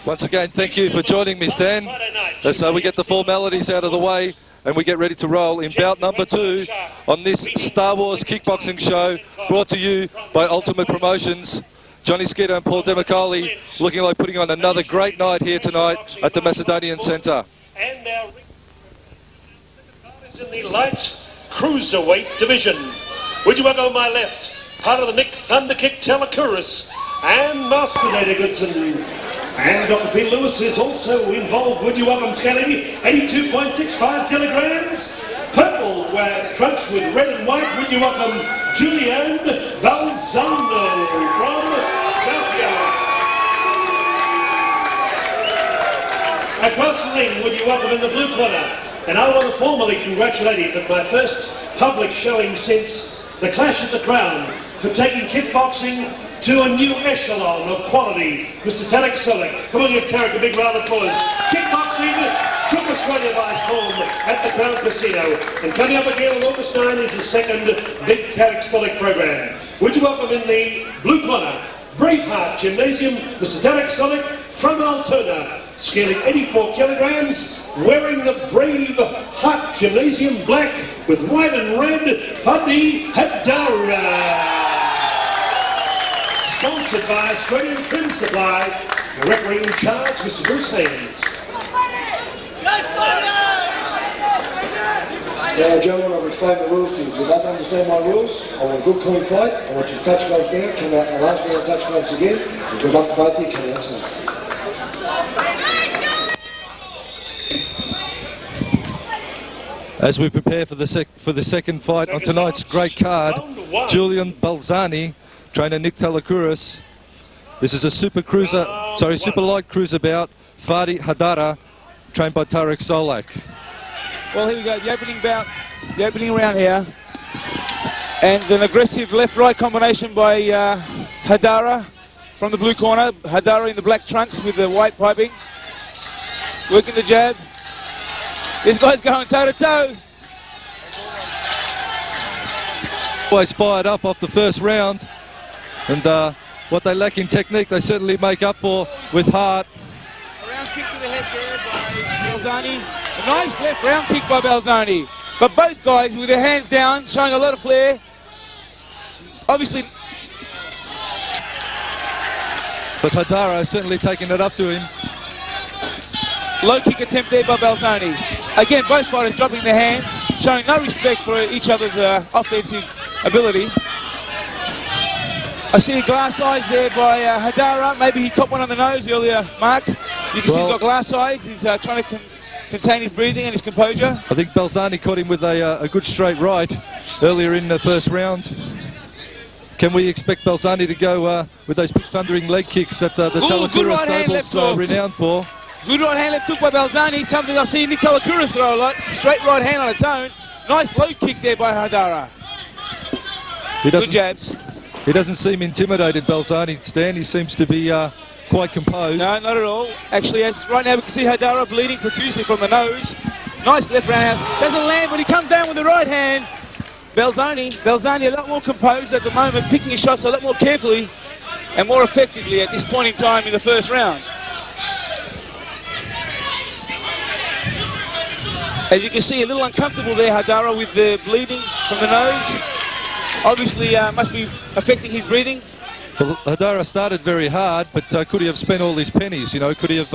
Once again, thank you for joining me, Stan. So we get the formalities out of the way and we get ready to roll in bout number 2 on this Star Wars kickboxing show, brought to you by Ultimate Promotions. Johnny Scida and Paul Demicoli looking like putting on another great night here tonight at the Macedonian Centre. And now in the light cruiserweight division. Would you welcome on my left, part of the Nick Thunderkick Telekouris and Master Nada Goodson. And Dr. P. Lewis is also involved. Would you welcome scaling 82.65 kilograms. Purple trunks with red and white. Would you welcome Julian Balzano from South Yarra. Across the ring, would you welcome in the blue corner. And I want to formally congratulate him at my first public showing since the Clash at the Crown for taking kickboxing to a new echelon of quality, Mr. Tarek Solik. Come on, give Tarek a big round of applause. Kickboxing took Australia by home at the Crown Casino. And coming up again on August 9 is the second big Tarek Solik program. Would you welcome in the blue corner, Braveheart Gymnasium, Mr. Tarek Solik from Altona, scaling 84 kilograms, wearing the Braveheart Gymnasium black with white and red, Fadi Haddara. Sponsored by Australian Trim Supply, the referee in charge, Mr. Bruce Haynes. Now, gentlemen, I've explained the rules to you. If you don't understand my rules, I want a good clean fight. I want you to touch gloves down, come out and last round touch gloves again. And good luck to both of you, come outside. As we prepare for the second fight on tonight's great card, Julian Balzani, trainer Nick Telekouris. This is a super light cruiser bout. Fadi Haddara, trained by Tarek Solak. Well, here we go, the opening bout, the opening round here. And an aggressive left-right combination by Haddara from the blue corner. Haddara in the black trunks with the white piping. Working the jab. This guy's going toe-to-toe. Always fired up off the first round. And what they lack in technique, they certainly make up for with heart. A round kick to the head there by Balzani. A nice left round kick by Balzani. But both guys with their hands down, showing a lot of flair. Obviously. But Haddara certainly taking it up to him. Low kick attempt there by Balzani. Again, both fighters dropping their hands, showing no respect for each other's offensive ability. I see glass eyes there by Haddara. Maybe he caught one on the nose earlier, Mark. You can see he's got glass eyes. He's trying to contain his breathing and his composure. I think Balzani caught him with a good straight right earlier in the first round. Can we expect Balzani to go with those big thundering leg kicks that the Telekouris stable's renowned for? Good right hand left hook by Balzani, something I've seen Nick Telekouris throw a lot. Straight right hand on its own. Nice low kick there by Haddara. Good jabs. He doesn't seem intimidated, Balzani, Stan. He seems to be quite composed. No, not at all. Actually, as right now we can see Haddara bleeding profusely from the nose. Nice left roundhouse. Doesn't land, but he comes down with the right hand. Balzani a lot more composed at the moment, picking his shots a lot more carefully and more effectively at this point in time in the first round. As you can see, a little uncomfortable there, Haddara, with the bleeding from the nose. Obviously, must be affecting his breathing. Well, Haddara started very hard, but could he have spent all his pennies? You know, could he have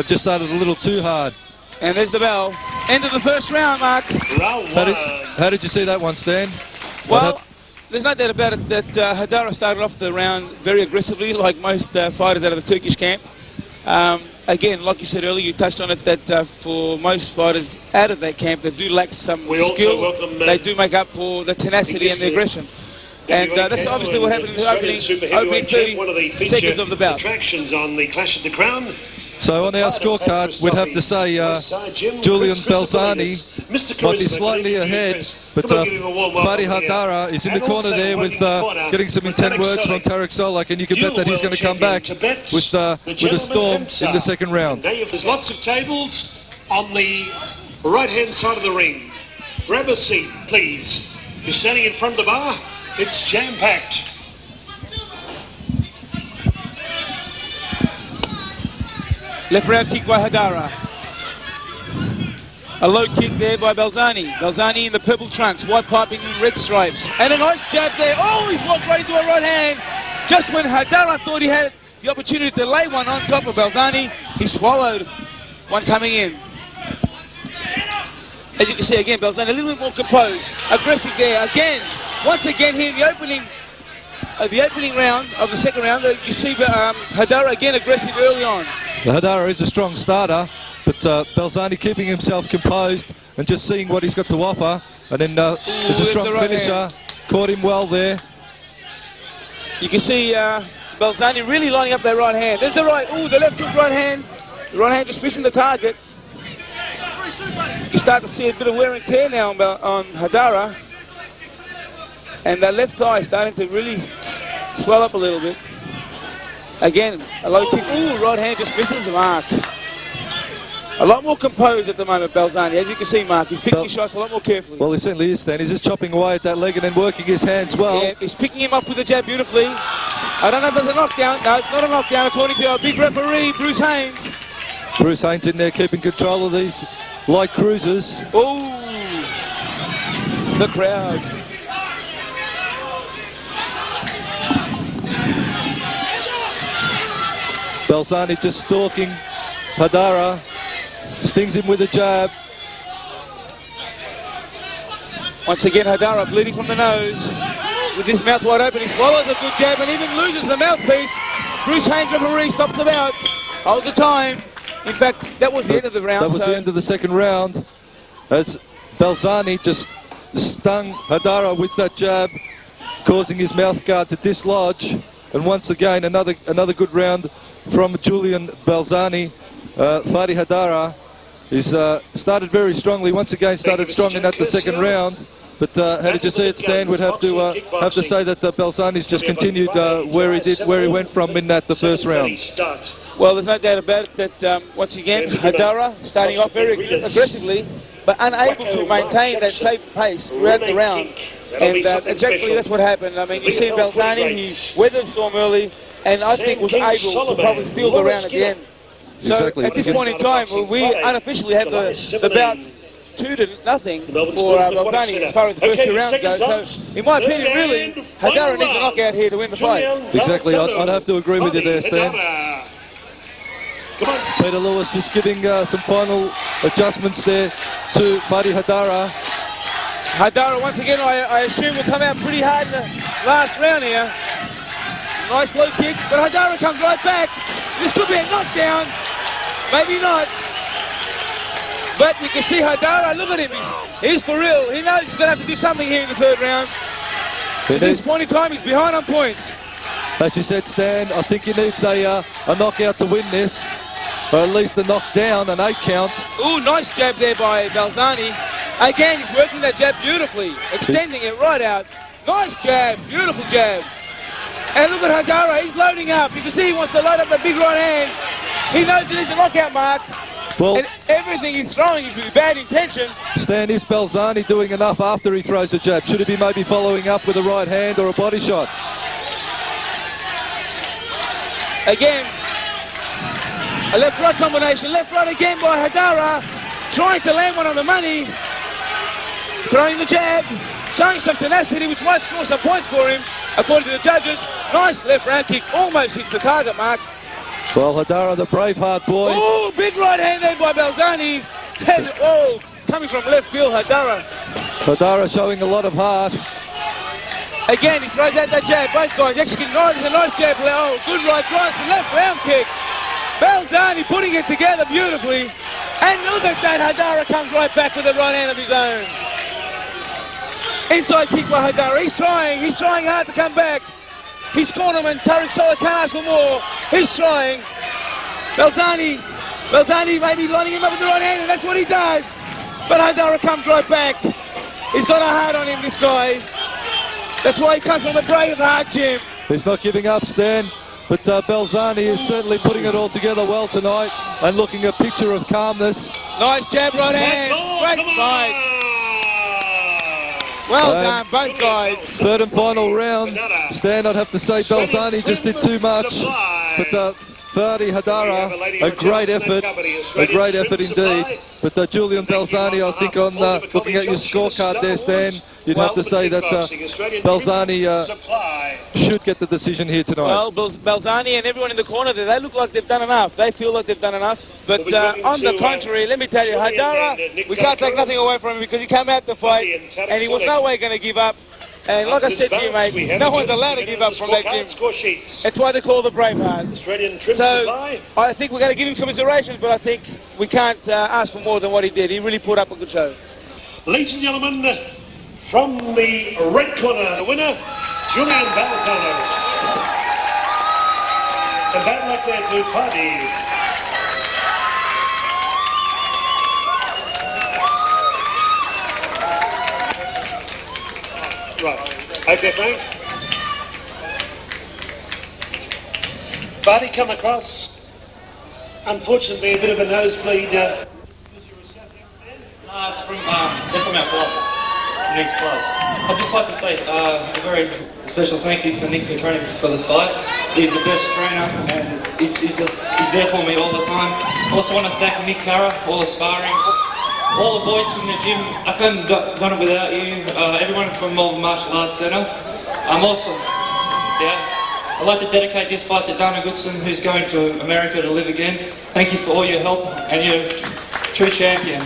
just started a little too hard? And there's the bell. End of the first round, Mark. Round one. How did you see that one, Stan? Well, there's no doubt about it that Haddara started off the round very aggressively, like most fighters out of the Turkish camp. Again, like you said earlier, you touched on it, that for most fighters out of that camp, they do lack some skill. They do make up for the tenacity and the aggression. And that's obviously what happened in the opening 30 seconds of the bout. Attractions on the Clash at the Crown. So on our scorecard, we'd have to say Julian Balzano might be slightly ahead, but Fadi Haddara is in the corner there with getting some intent words from Tarek Solak, and you can bet that he's going to come back with a storm in the second round. There's lots of tables on the right-hand side of the ring. Grab a seat, please. You're standing in front of the bar. It's jam-packed. Left round kick by Haddara. A low kick there by Balzano. Balzano in the purple trunks, white piping in red stripes. And a nice jab there. Oh, he's walked right into a right hand. Just when Haddara thought he had the opportunity to lay one on top of Balzano, he swallowed one coming in. As you can see again, Balzano a little bit more composed. Aggressive there. Again, once again here in the opening round of the second round, you see Haddara again aggressive early on. Haddara is a strong starter, but Balzano keeping himself composed and just seeing what he's got to offer. And then there's a strong finisher. Caught him well there. You can see Balzano really lining up that right hand. There's the right. Ooh, the left hook right hand. The right hand just missing the target. You start to see a bit of wear and tear now on Haddara. And that left thigh starting to really swell up a little bit. Again, a low kick. Ooh, right hand just misses the mark. A lot more composed at the moment, Balzano. As you can see, Mark, he's picking his shots a lot more carefully. Well, he certainly is, Stan. He's just chopping away at that leg and then working his hands well. Yeah, he's picking him up with the jab beautifully. I don't know if there's a knockdown. No, it's not a knockdown, according to our big referee, Bruce Haynes. Bruce Haynes in there keeping control of these light cruisers. Ooh, the crowd. Balzano just stalking Haddara, stings him with a jab. Once again, Haddara bleeding from the nose. With his mouth wide open, he swallows a good jab and even loses the mouthpiece. Bruce Haynes, referee, stops it out, holds the time. In fact, that was the end of the round. That was the end of the second round, as Balzano just stung Haddara with that jab, causing his mouth guard to dislodge. And once again, another good round from Julian Balzano. Fadi Haddara is started very strongly. Once again, started strong in that the second round. But how did you see it, Stan? We'd have to say that Balzano's just continued where he went from in that the first round. Well, there's no doubt about it that once again Haddara starting off very aggressively, but unable to maintain that same pace throughout the round. And exactly that's what happened. I mean, you see Balzano, he weathered the storm early, and I think was able to probably steal the round at the end. So exactly. At this point in time, we unofficially have the bout 2-0 for Balzano as far as the first two rounds go. So, in my opinion, really, Haddara needs a knockout here to win the fight. Exactly. I'd have to agree with you there, Stan. Peter Lewis just giving some final adjustments there to Fadi Haddara. Haddara, once again, I assume will come out pretty hard in the last round here. Nice low kick, but Haddara comes right back. This could be a knockdown. Maybe not. But you can see Haddara, look at him. He's for real. He knows he's going to have to do something here in the third round. At this point in time, he's behind on points. As you said, Stan, I think he needs a knockout to win this. Or at least a knockdown, an 8 count. Ooh, nice jab there by Balzano. Again, he's working that jab beautifully, extending it right out. Nice jab, beautiful jab. And look at Haddara, he's loading up. You can see he wants to load up the big right hand. He knows it is a knockout mark. Well, and everything he's throwing is with bad intention. Stan, is Balzano doing enough after he throws a jab? Should he be maybe following up with a right hand or a body shot? Again, a left-right combination. Left-right again by Haddara. Trying to land one on the money. Throwing the jab. Showing some tenacity, which might score some points for him, according to the judges. Nice left round kick. Almost hits the target mark. Well, Haddara, the Braveheart boy. Oh, big right hand there by Balzano. And, oh, coming from left field, Haddara. Haddara showing a lot of heart. Again, he throws out that jab. Both guys executing a nice jab. Oh, good right cross, left round kick. Balzano putting it together beautifully. And look at that, Haddara comes right back with a right hand of his own. Inside kick by Haddara. He's trying hard to come back. He's cornerman, Tariq Sola can't ask for more. He's trying. Balzani maybe lining him up with the right hand, and that's what he does. But Haddara comes right back. He's got a heart on him, this guy. That's why he comes from the brave heart gym. He's not giving up, Stan. But Balzani is certainly putting it all together well tonight and looking a picture of calmness. Nice jab, right hand. Great fight. Well done, both guys. Third and final round. Stan, I'd have to say Balzani just did too much. But Fadi Haddara, a great effort indeed. But Julian Balzani, I think on looking at your scorecard there, Stan, you'd have to say that Balzani should get the decision here tonight. Well, Balzani and everyone in the corner there, they look like they've done enough. They feel like they've done enough. But on the contrary, let me tell you, Haddara, we can't take nothing away from him because he came out to fight and he was no way going to give up. And like I said to you, mate, no one's allowed to give up from that gym. That's why they call the Braveheart. So I think we're going to give him commiserations, but I think we can't ask for more than what he did. He really put up a good show. Ladies and gentlemen, from the red corner, the winner, Julian Balzano. And bad luck there to Fadi. Right. Okay, Frank. Fadi come across. Unfortunately, a bit of a nosebleed. It's from, they're from our club, next club. I'd just like to say a very special thank you for Nick for training for the fight. He's the best trainer and he's there for me all the time. I also want to thank Nick Carra, all the sparring, all the boys from the gym. I couldn't have done it without you. Everyone from Melbourne Martial Arts Centre. I'm also, I'd like to dedicate this fight to Dana Goodson, who's going to America to live again. Thank you for all your help and you're a true champion.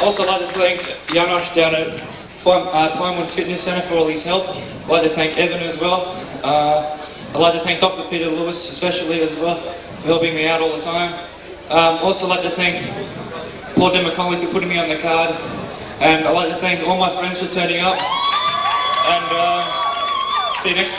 Also, I'd like to thank Janosch down at Pinewood Fitness Centre for all his help. I'd like to thank Evan as well. I'd like to thank Dr. Peter Lewis especially as well for helping me out all the time. Also, I'd like to thank Paul DeMcConnelly for putting me on the card. And I'd like to thank all my friends for turning up. And see you next time.